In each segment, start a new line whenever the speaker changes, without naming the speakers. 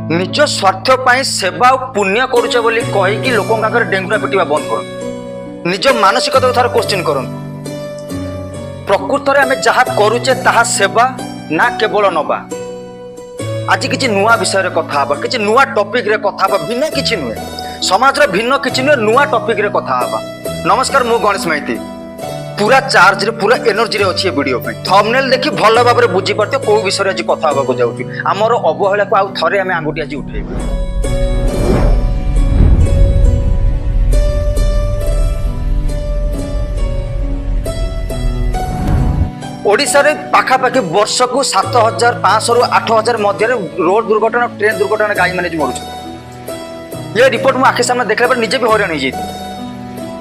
निज स्वार्थ सेवा और पुण्य करुचे बोली कहीकि लोकों आगे डेंगुरा पिटिबा बंद कर निज मानसिकता थोड़ा क्वेश्चन कर प्रकृत में आम जहाँ करुचे ताहा सेवा ना केवल नवा आज किसी नुआ विषय कथा किसी नुआ टॉपिक रे कथा भिन्न किसी नुहे समाज भिन्न किसी नुहे नुआ टॉपिक रे कथा नमस्कार मु गणेश माइती पूरा चार्ज रे पूरा एनर्जी रे अच्छी वीडियो पे थंबनेल देखि भल भाव में बुझी पारते को विषय आज कथा होगा जाऊँ आमर अवहेला को आउ थरे आम आंगुठी आज उठेबू। ओडिशा रे पाखापाखि वर्ष को 7,500 रु 8,000 मध्य रोड दुर्घटना ट्रेन दुर्घटना गाई मैंने मरुच ये रिपोर्ट मुझे आखि सामने देखला पर निजे भी हैरान हो जाती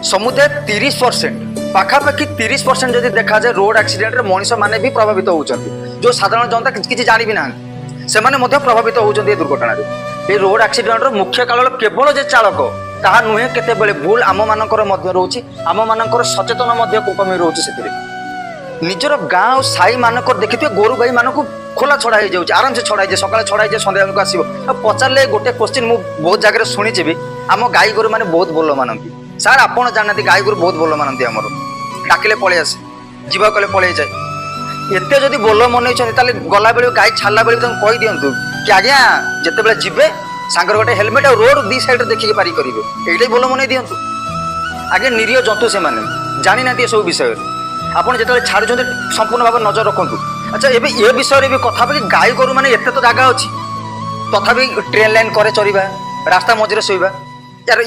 समुदाय 30% पाखापाखि 30% जब देखा जाए रोड एक्सीडेंट रे मनीष माने भी प्रभावित होउछंती जो साधारण जनता किसी जानी भी ना से प्रभावित होउछंती दुर्घटना ये रोड एक्सीडेंट मुख्य कारण केवल जे चालक ताहा नुहे केतेबेले भूल आम मानकर मध्य रहउछि आम मानकर सचेतन मध्य कमी रहउछि सेतिरे निजर गाँ और साई मानक देखिए गोरु गाई मानक खोला छड़ा हो जाए आराम से छड़ा सकाल छड़ा सन्ध्या बेलू आसो पचारे गोटे क्वेश्चन मुझे बहुत जगह शुणी भी आम गाई गोरु मैंने बहुत भल मानती सार आपड़ जानते गाई गोरु बहुत भल मानती आमर डाकिले पलि आसे जीवा कले पलि जाए एत जदि बोल मन गला बेले गाई छाड़ा बेले कही दिंतु कि आज्ञा जिते जी सांगर गोटे हेलमेट और रोड दी साइड देखिए पारि करेंगे ये बोल मन दिंतु आगे निरीह जंतु से जानी ना सब विषय आपड़ जो छाड़ुं संपूर्ण भाव नजर रखु। अच्छा ये विषय भी कथा कि गाई गोरु मैंने एत तो जगह अच्छी तथापि ट्रेन लाइन करे चलवा रास्ता मझे शोवा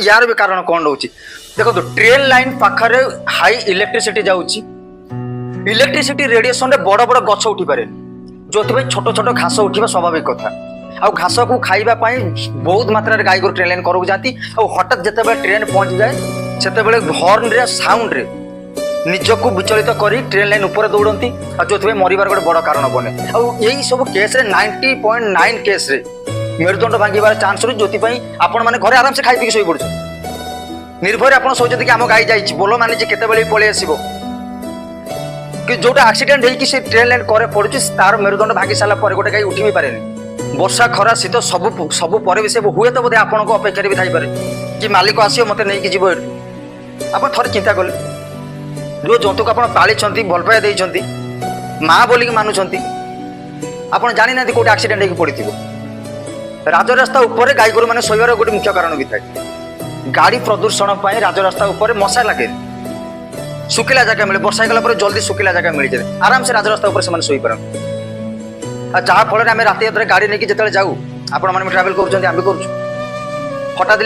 यार भी कारण कौन रोचे देखो ट्रेन लाइन पाखे हाई इलेक्ट्रिसिटी जाऊँगी इलेक्ट्रिसिटी रेडिएशन रे बड़ बड़ गछ उठी पारे जो छोट छोट घास उठा स्वाभाविक कथा आ घास को खावाई बहुत मात्रा गाई गोरु ट्रेन लाइन करक जाती हठात जिते ट्रेन पहुंच जाए से हॉर्न रे साउंड रे निजक विचलित कर ट्रेन लाइन उपर दौड़ती जो मरबार गोटे बड़ कारण बने आई सब केस 90.9 केस रे मेरुदंड भांगार चान्स जो आपण मैंने घरे आराम से खाई पी शोई पड़े निर्भर आप शोचते कि आम गाई जाइए बोल मानी केत पलि आसो कि जोटा एक्सीडेंट होगी से ट्रेन लाइन करे पड़ुची तार मेरुदंड भांगी सारा गोटे गाई उठी भी पारे वर्षा खरा शीत सब सब भी से हुए तो बोधे आपण अपेक्षा भी थी कि मालिक आसो मत नहीं जीव आप थे चिंता कले जो जंतु को आप पाली भल पाया देती माँ बोलिक मानुंट आप जानी ना कौट एक्सीडेंट होगी पड़ी राजरास्ता उपर गाई गोरु मैंने शोबार गोटे मुख्य कारण भी थाए गाड़ी प्रदूषण पर राजरास्ता उपर मशा लगे सुखिला जगह मिले वर्षा गला जल्दी सुखिला जगह मिल जाए आराम से राजरास्ता उपर से शोई पार जहाँ फल आम राति गाड़ी नहीं जिते जाऊ आपण मैंने ट्रावेल करें हठात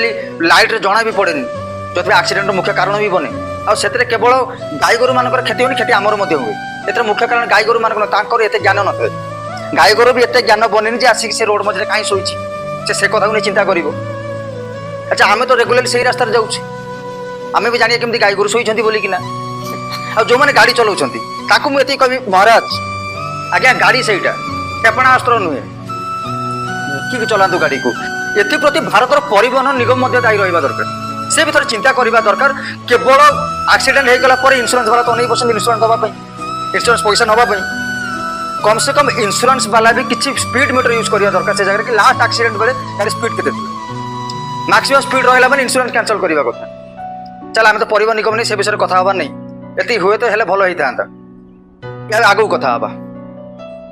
लाइट रे जना भी पड़े जो एक्सीडेंट मुख्य कारण भी बने आते केवल गाई गोरु मान क्षति होनी क्षति आमर हुए ए मुख्य कारण गाई गोरु मान एत ज्ञान न थे गाई गोरु भी एत ज्ञान बने आसिक से रोड मझे कहीं शोची से कथा को नहीं चिंता कर। अच्छा आम तो रेगुलर से रास्ता जाऊे आम भी जानिए केमती गाई गोरु शोई बोलिकिना आ जो मैंने गाड़ी चलाऊँ मुझे कह महाराज आज्ञा गाड़ी से क्षेपणास्त्र नुहे कि चलातु गाड़ी को एप्रति भारत परिवहन निगम दायी रहा दरकार से भी थोड़ा चिंता करवा दरकार केवल एक्सीडेंट हो गला इंश्योरेंस वाला तो नहीं बसंत इंश्योरेंस दवाई इंश्योरेंस पैसा नापी कम से कम इंश्योरेंस वाला भी किसी स्पीड मीटर यूज करवा दरकार से जगह कि लास्ट एक्सीडेंट बेले तार स्पीड के मैक्सिमम स्पीड रहा मैंने इंश्योरेंस कैंसल करवा कथा चल आम तो परिवहन निगम नहीं से विषय कथा हबार नहीं ये हुए तो भल होता है आगू कथा हवा।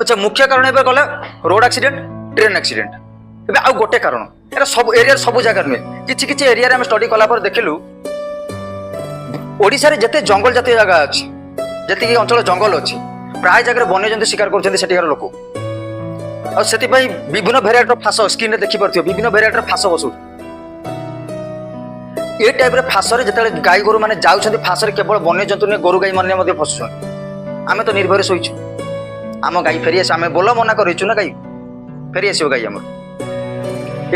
अच्छा मुख्य कारण ए गला रोड एक्सीडेंट ट्रेन एक्सीडेंट ए आउ गोटे कारण एरा सब एरिया सब जगह नुहे किछि किछि एरिया रे हम स्टडी कला पर देखिलु ओडिसा रे जते जंगल जातीय जगह अछि जते अंचल जंगल अछि प्राय जगह वन्य जंतु शिकार करछन्ते सेटिकार लोक और सेति पई विभिन्न वेराइटी फास स्क्रीन रे देखि परथियो विभिन्न वेराइटी फास बसु ए टाइप रे फास रे जते गाई गोरु माने जाउछन्ते फास रे केवल वन्य जंतु ने गोरु गाई माने मध्ये फसुछन आमे तो निर्भर सोइछु आम गाई फेरी आसे आमे बोल मना करिछु ना गाई फेरी आसियो गाई हमर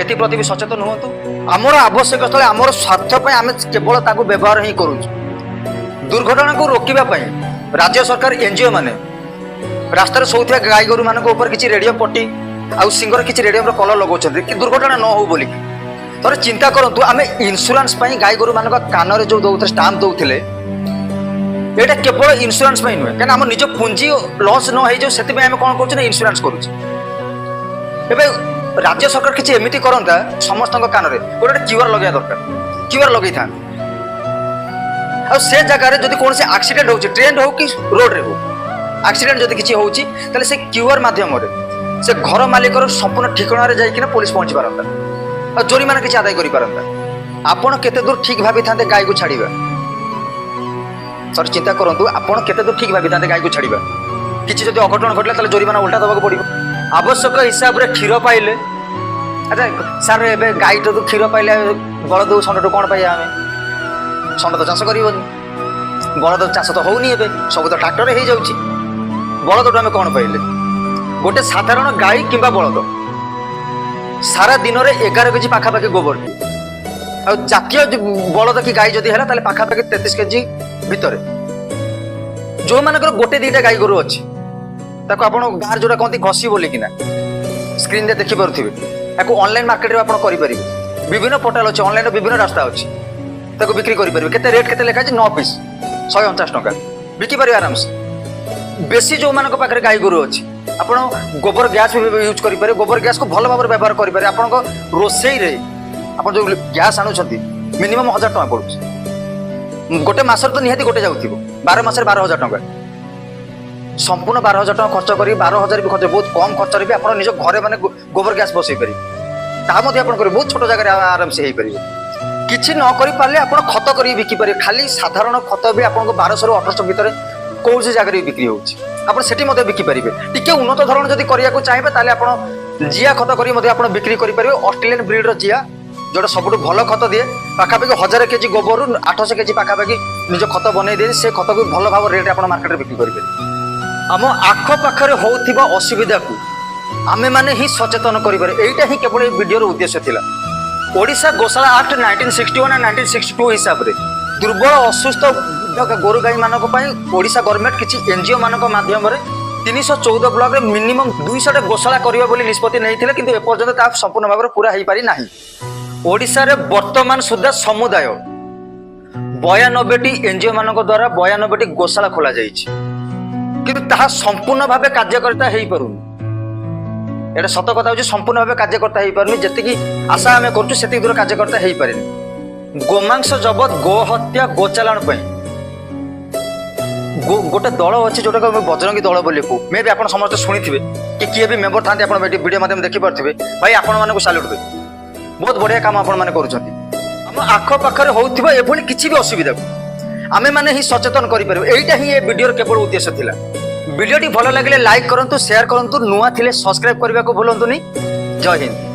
एप्रति भी सचेतन हूँ आमर आवश्यक स्थल आमर स्वार्थ आम केवल व्यवहार ही करूँ दुर्घटना को रोकने राज्य सरकार एनजीओ माने रास्तार शोथुवा गाई गोरु मान किसी रेडियो पट्टी आउ सिंगर किसी रेडियो कलर लगाउछन्ते कि दुर्घटना न हो बोली थोड़े चिंता करतु आम इंश्योरेंस गाई गोरु मान कान जो दौते स्टाम्प दौले ये केवल इंश्योरेंस नुहे कहीं आम निज पुंजी लॉस न हो से कौन कर इंश्योरेंस करुचे राज्य सरकार किसी एमती करता समस्त कान में गोटे क्यूआर लगे दरकार क्यूआर लगे था से जगार जब कौन से एक्सीडेंट हो ट्रेन हो कि रोड रे हो एक्सीडेंट जब किसी हो से क्यूआर माध्यम से घर मालिकर संपूर्ण ठिकाना जाइए पुलिस पहुंची पारता और जोरीमाना किसी आदाय कर पारता आपण केते दूर ठीक भाभी था गाय को छाड़िबा सर चिंता करंतु आपण केते दूर ठीक भाभी था गाय को छाड़िबा किसी जब अघटन घटला ताले जोरीमाना उल्टा दबाक पड़िबो आवश्यक हिसाब रे क्षीर पाइले अच्छा सर एबे गाय तो क्षीर पाइले बलद षंड कौन पाइबा आमे षंड तो चाष करबनी बलद चाष तो होनी एबे सब तो ट्रैक्टर हो जाउची बलद आमे कौन पाइले गोटे साधारण गाय किंबा बलद सारा दिन में 11 केजी पाखापाखि गोबर दिए जातीय बलद कि गाय जदि है पाखापाखि 33 केजी भितर जो मान गोटे दीटा गाय गोरु अच्छी आप गाँव जोटा कहते घसी बोलिकिना स्क्रीन रे देखी पारे ऑनलाइन मार्केट में करें विभिन्न पोर्टाल अच्छे ऑनलाइन विभिन्न रास्ता अच्छी बिक्री करेंगे केते रेट केते लिखा 9 पीस 149 टका बिकी पारे आराम से बेसी जो मान पाखे गाय गोरु अच्छी आप गोबर गैस भी यूज करेंगे गोबर गैस को भल भाव व्यवहार करेंगे आप रोसई रे आप जो गैस आणुंट मिनिमम 1000 टका पड़ू गोटे मसर तो निहाती गोटे जाऊ 12 मास 12,000 टका संपूर्ण 12,000 टका खर्च कर 12,000 भी खर्च बहुत कम खर्च भी आप निज घरे मैंने गोबर गैस बसई पारे बहुत छोट जगह आराम से हो पारे किसी न कर पारे आप खत कर बिकी पारे खाली साधारण खत भी आपको 1200 ରୁ 1800 भितर कौन से जगह बिक्री होती बिकी पारे टी उन्नत धरण जब करने चाहिए आप जिया खत कर बिक्री करेंगे ऑस्ट्रेलियन ब्रीड जिया जोटा सब भल खत दिए पाखापाखि 1000 केजी गोबर 800 केजी पाखापाखि निज खत बनई दिए से खत को भल भाव रेट आप मार्केट बिक्री करेंगे आम आखपाखे होता असुविधा को आमे माने ही सचेतन करें यहीटा ही केवल वीडियोर उद्देश्य थिला ओडिशा गोशाला एक्ट 1961 और 1962 हिसाब से दुर्बल असुस्थ गोरु गाई मानक ओडिशा गवर्नमेंट किसी एनजीओ मानक माध्यम 314 ब्लॉक रे मिनिमम 200 गोशाला करिबा बोली निष्पत्ति नहीं किंतु एपर्यंत ता संपूर्ण भाव पूरा हो पारि नाही ओडिशा रे वर्तमान सुधा समुदाय 92टी एनजीओ मानक द्वारा 92टी गोशाला खोला जाइछि किंतु ताहा संपूर्ण भाव कार्यकर्ता हो पारुनी एटा सत कथा हो संपूर्ण भाव कार्यकर्ता हो पारुनी जति आशा आम कर दूर कार्यकर्ता हो पारे गोमांस जबत गो हत्या गोचालाण गोटे दल अच्छे जोटा बजरंगी दल बोली को मे भी आप समस्त शुणी कि किए भी मेम्बर था वीडियो माध्यम देखिपे भाई आपण साल्यूट दे बहुत बढ़िया काम आपम आखपाखे होती किसी भी असुविधा को आमे माने ही सचेतन करें यहीटा ही वीडियो केवल उद्देश्य थिला वीडियो भल लगे लाइक करूँ शेयर करूँ नुआ थिले सब्सक्राइब करने को भूलुनी जय हिंद।